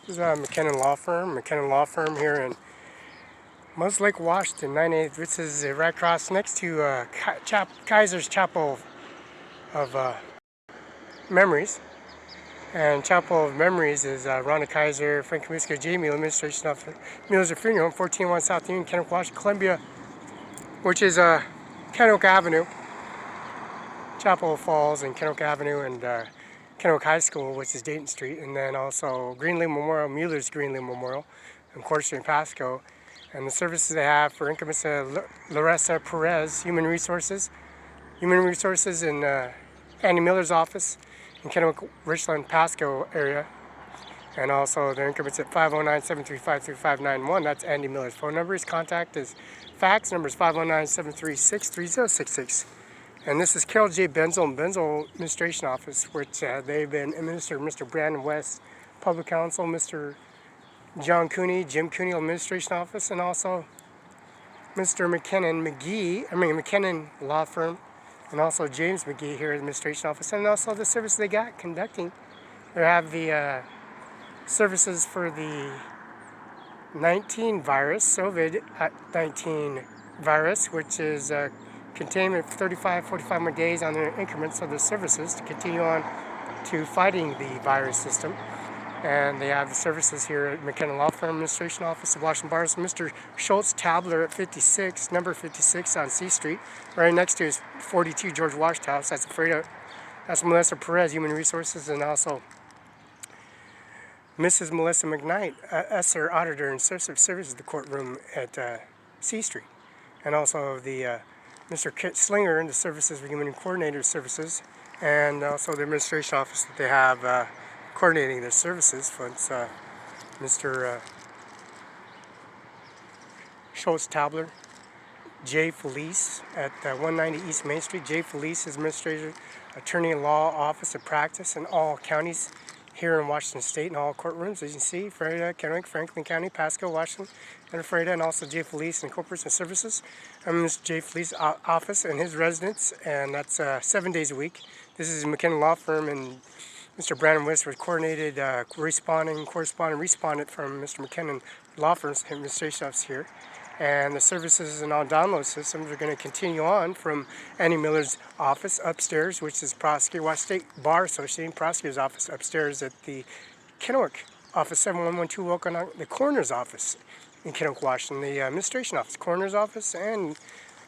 This is McKinnon Law Firm here in Moses Lake, Washington, 98. This is right across next to Kaiser's Chapel of Memories. And Chapel of Memories is Rhonda Kaiser, Frank Kamiska, J. Mueller, Administration of Mueller's Funeral Home, 1401 South Union, Kennewick, Washington, Columbia, which is Kennewick Avenue, Chapel Falls and Kennewick Avenue, and Kennewick High School, which is Dayton Street, and then also Greenlee Memorial, Mueller's Greenlee Memorial, and Court Street in Pasco. And the services they have for increments Larissa Perez, Human Resources in Andy Miller's office in Kennewick, Richland, Pasco area. And also their increments at 509-735-3591. That's Andy Miller's phone number. His contact is fax number is 509-736-3066. And this is Carol J. BENZEL and BENZEL Administration Office, which they've been administered Mr. Brandon West, Public Counsel, Mr. John Cooney, Jim Cooney Administration Office, and also Mr. McKinnon Law Firm, and also James McGee here at the Administration Office, and also the service they got conducting. They have the services for the 19 virus, COVID-19 virus, which is containment for 45 more days on their increments of the services to continue on to fighting the virus system. And they have the services here at McKinnon Law Firm Administration Office of Washington Bars. Mr. Schultz Tabler at 56, number 56 on C Street. Right next to is 42 George Washington House. That's Melissa Perez, Human Resources, and also Mrs. Melissa McKnight, Esser Auditor and Services of the courtroom at C Street. And also the Mr. Kit Slinger in the Services for Human Coordinator Services, and also the Administration Office that they have coordinating their services. It's Mr. Schultz Tabler, J. Felice at 190 East Main Street. J. Felice is Administrator, Attorney in Law Office of Practice in all counties here in Washington State, in all courtrooms, as you can see, Freda, Kennewick, Franklin County, Pasco, Washington, and Freda, and also J. Felice and Corporates and Services. I'm in Mr. J. Felice's office and his residence, and that's 7 days a week. This is McKinnon Law Firm, and Mr. Brandon West was coordinated correspondent from Mr. McKinnon Law Firm's Administration Office here. And the services and all download systems are going to continue on from Andy Miller's office upstairs, which is Prosecutor Washington State Bar Association Prosecutor's Office upstairs at the Kennewick Office 7112 Wilcox, the Coroner's Office in Kennewick, Washington, the Administration Office, Coroner's Office, and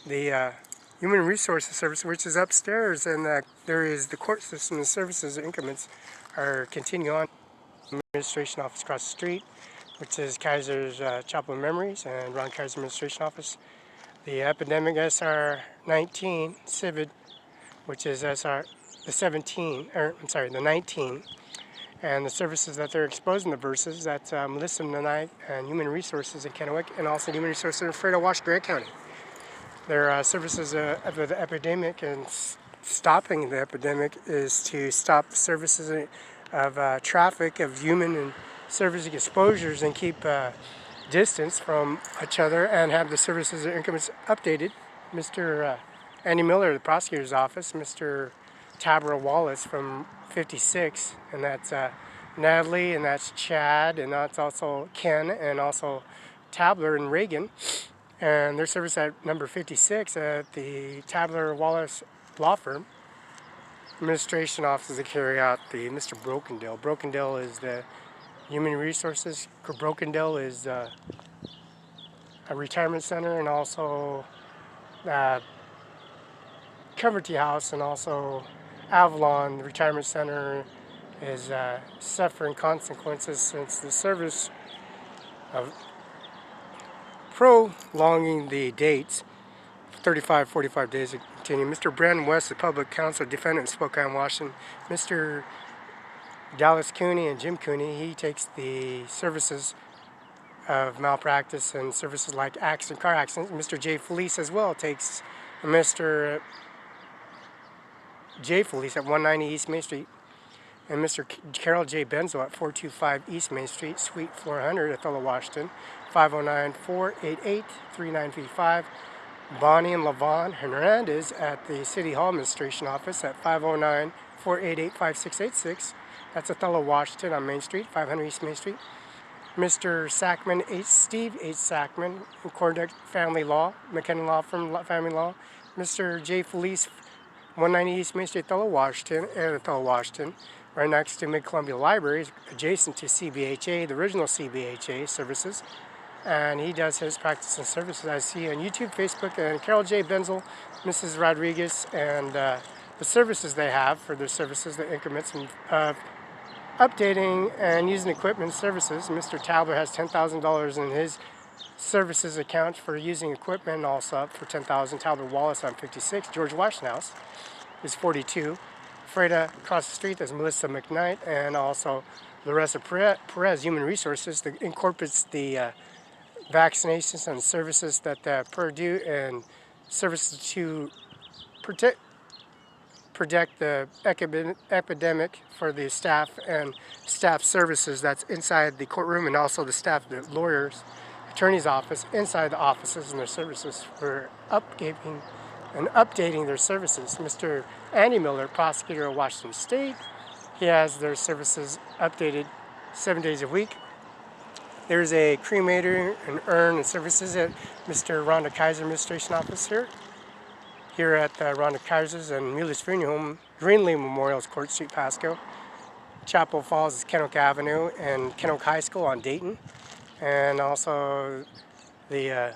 the Human Resources Service, which is upstairs, and there is the court system. The services and increments are continue on. Administration Office across the street, which is Kaiser's Chapel of Memories and Ron Kaiser's Administration Office. The epidemic SR-19 CIVID, which is the 19, and the services that they're exposing the verses. That's Melissa McKnight and Human Resources in Kennewick, and also Human Resources in Freda, Washington, Grant County. Their services of the epidemic and stopping the epidemic is to stop the services of traffic of human and service exposures and keep distance from each other, and have the services and increments updated. Mr. Andy Miller, the prosecutor's office, Mr. Tabra Wallace from 56, and that's Natalie, and that's Chad, and that's also Ken, and also Tabler and Reagan. And their service at number 56 at the Tabler Wallace Law Firm. Administration offices that carry out the Mr. Brokendale. Brokendale is the Human Resources. Brokendale is a retirement center, and also Coverty House, and also Avalon, the retirement center, is suffering consequences since the service of prolonging the dates 45 days to continue. Mr. Brandon West, the Public Counsel Defendant in Spokane, Washington. Mr. Dallas Cooney and Jim Cooney, he takes the services of malpractice and services like car accidents. Mr. J. Felice as well takes Mr. J. Felice at 190 East Main Street, and Mr. Carol J. Benzel at 425 East Main Street, Suite 400, Othello, Washington, 509-488-3935. Bonnie and Lavon Hernandez at the City Hall Administration Office at 509-488-5686. That's Othello, Washington on Main Street, 500 East Main Street. Mr. Steve H. Sackman, Corduct Family Law, McKinnon Law Firm Family Law. Mr. J. Felice, 190 East Main Street, Othello, Washington, and Othello, Washington, right next to Mid-Columbia Library, adjacent to CBHA, the original CBHA services. And he does his practice and services, I see, on YouTube, Facebook, and Carol J. Benzel, Mrs. Rodriguez, and the services they have for their services, the increments of updating and using equipment services. Mr. Tabler has $10,000 in his services account for using equipment, and also up for $10,000. Tabler Wallace on 56. George Washington House is 42. Freda across the street, there's Melissa McKnight, and also Larissa Perez, Human Resources, that incorporates the vaccinations and services that Purdue and services to protect the epidemic for the staff and staff services that's inside the courtroom, and also the staff, the lawyers, attorney's office, inside the offices and their services for updating their services. Mr. Andy Miller, prosecutor of Washington State, he has their services updated 7 days a week. There's a cremator and urn and services at Mr. Rhonda Kaiser Administration Office here at Rhonda Kaiser's and Muller's Funeral Home, Greenlee Memorial's Court Street, Pasco. Chapel Falls is Kenoke Avenue and Kenoke High School on Dayton. And also the,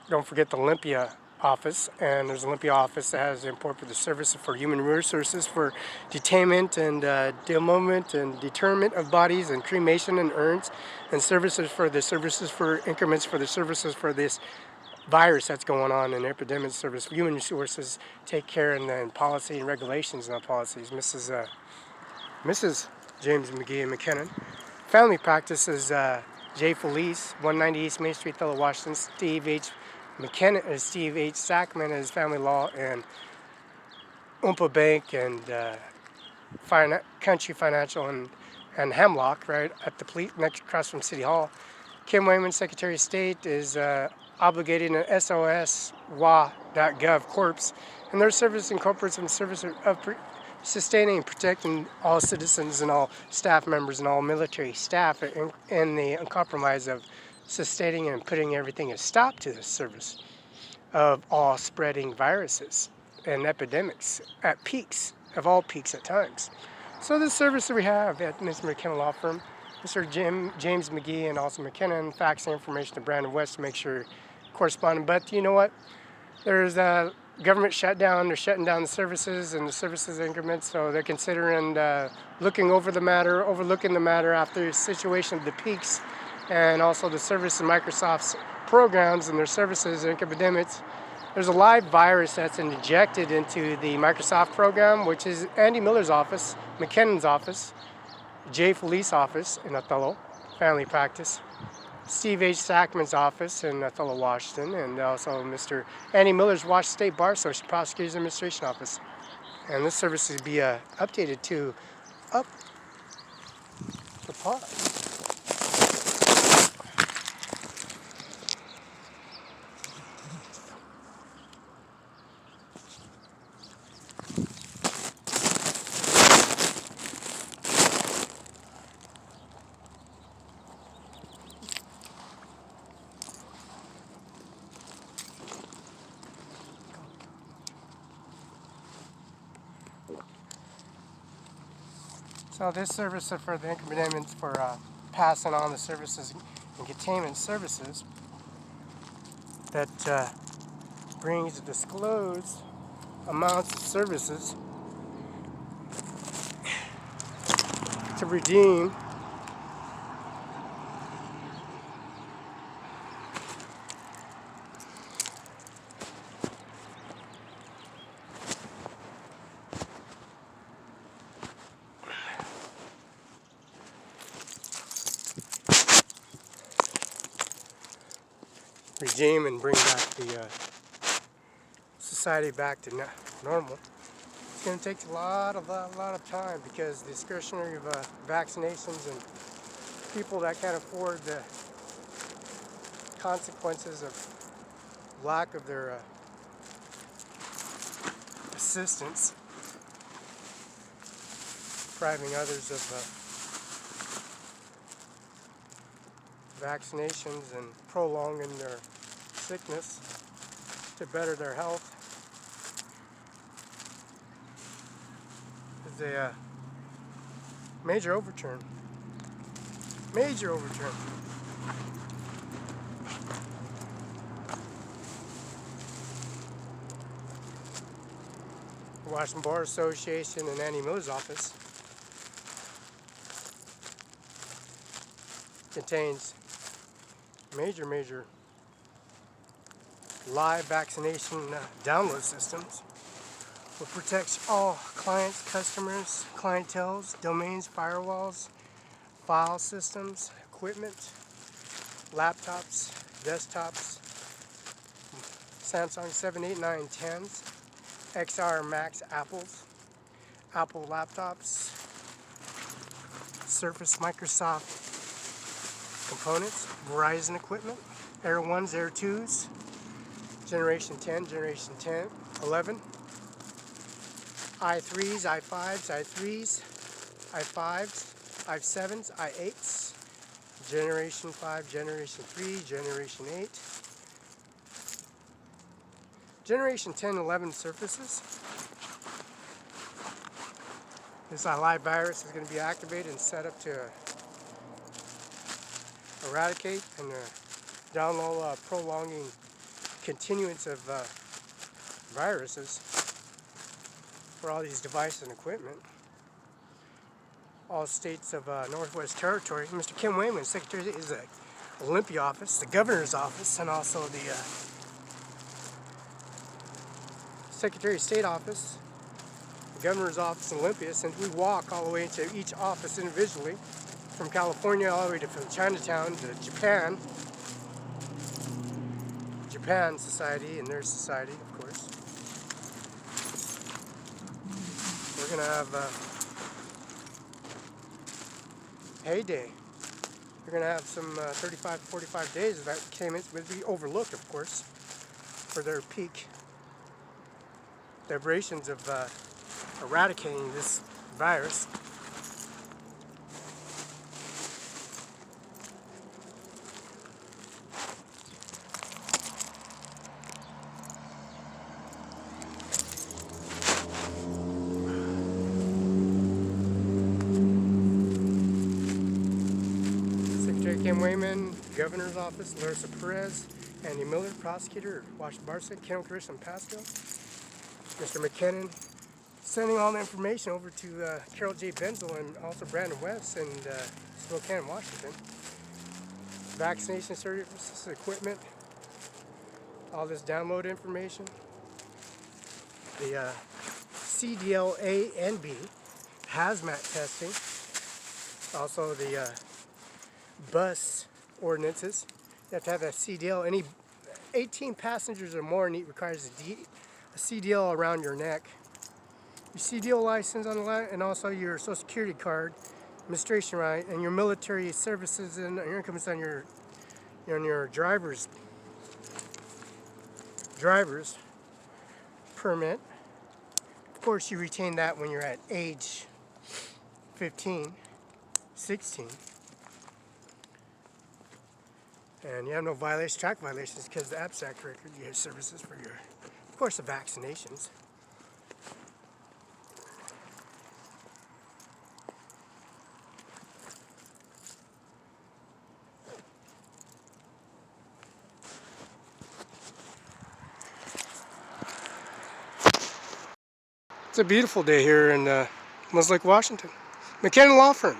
don't forget the Olympia office, and there's an Olympia office that has import for the services for human resources for detainment and demowment and determent of bodies and cremation and urns, and services for increments for the services for this virus that's going on, and epidemic service. Human resources take care, and then policy and regulations and policies. Mrs. James McGee and McKinnon. Family practice is J. Felice, 190 East Main Street, Othello, Washington. Steve H. Sackman and his family law, and Oompa Bank and Country Financial and Hemlock, right at the next across from City Hall. Kim Wayman, Secretary of State, is obligated an SOS.WA.GOV corpse, and their service incorporates some service of sustaining and protecting all citizens and all staff members and all military staff in the compromise of sustaining and putting everything a stop to this service of all spreading viruses and epidemics at peaks, of all peaks at times. So the service that we have at Mr. McKinnon Law Firm, Mr. James McGee and also McKinnon, faxing information to Brandon West to make sure corresponding. But you know what? There's a government shutdown. They're shutting down the services and the services increments, so they're considering overlooking the matter after the situation of the peaks, and also the service of Microsoft's programs and their services and epidemics. There's a live virus that's injected into the Microsoft program, which is Andy Miller's office, McKinnon's office, J. Felice office in Othello, family practice, Steve H. Sackman's office in Othello, Washington, and also Mr. Andy Miller's Washington State Bar Association Prosecutor's Administration Office. And this service will be updated to up the par. So this service is for the increment for passing on the services and containment services that brings disclosed amounts of services to redeem and bring back the society back to normal. It's going to take a lot of time, because the discretionary of vaccinations and people that can't afford the consequences of lack of their assistance, depriving others of vaccinations and prolonging their sickness to better their health is a major overturn. Major overturn. The Washington Bar Association and Annie Miller's office contains major live vaccination download systems, which protects all clients, customers, clienteles, domains, firewalls, file systems, equipment, laptops, desktops, Samsung 7, 8, 9, 10s, XR Max Apples, Apple laptops, Surface Microsoft components, Verizon equipment, Air 1s, Air 2s, Generation 10, Generation 10, 11, i3s, i5s, i3s, i5s, i7s, i8s, Generation 5, Generation 3, Generation 8, Generation 10, 11 Surfaces. This live virus is going to be activated and set up to eradicate and download prolonging continuance of viruses for all these devices and equipment. All states of Northwest Territory. Mr. Kim Wayman, Secretary, is the Olympia office, the Governor's office, and also the Secretary of State office, the Governor's office in Olympia, since we walk all the way into each office individually, from California all the way to Chinatown to Japan Society and their society, of course. We're going to have heyday. We're going to have some 35 to 45 days of that payments would be overlooked, of course, for their peak vibrations of eradicating this virus. Secretary Kim Wayman, Governor's Office, Larissa Perez, Andy Miller, Prosecutor, Washington Bar Association, Kennel Commissioner Pasco, Mr. McKinnon, sending all the information over to Carol J. Benzel and also Brandon West in Spokane, Washington. Vaccination services, equipment, all this download information. The CDL A and B, hazmat testing, also the bus ordinances. You have to have a CDL. Any 18 passengers or more requires a CDL around your neck. Your CDL license on the line, and also your Social Security card, administration right, and your military services and your income is on your driver's permit. Of course, you retain that when you're at age 15, 16. And you have no track violations because the abstract record, you have services for your, of course, the vaccinations. It's a beautiful day here in Westlake, Washington. McKinnon Law Firm.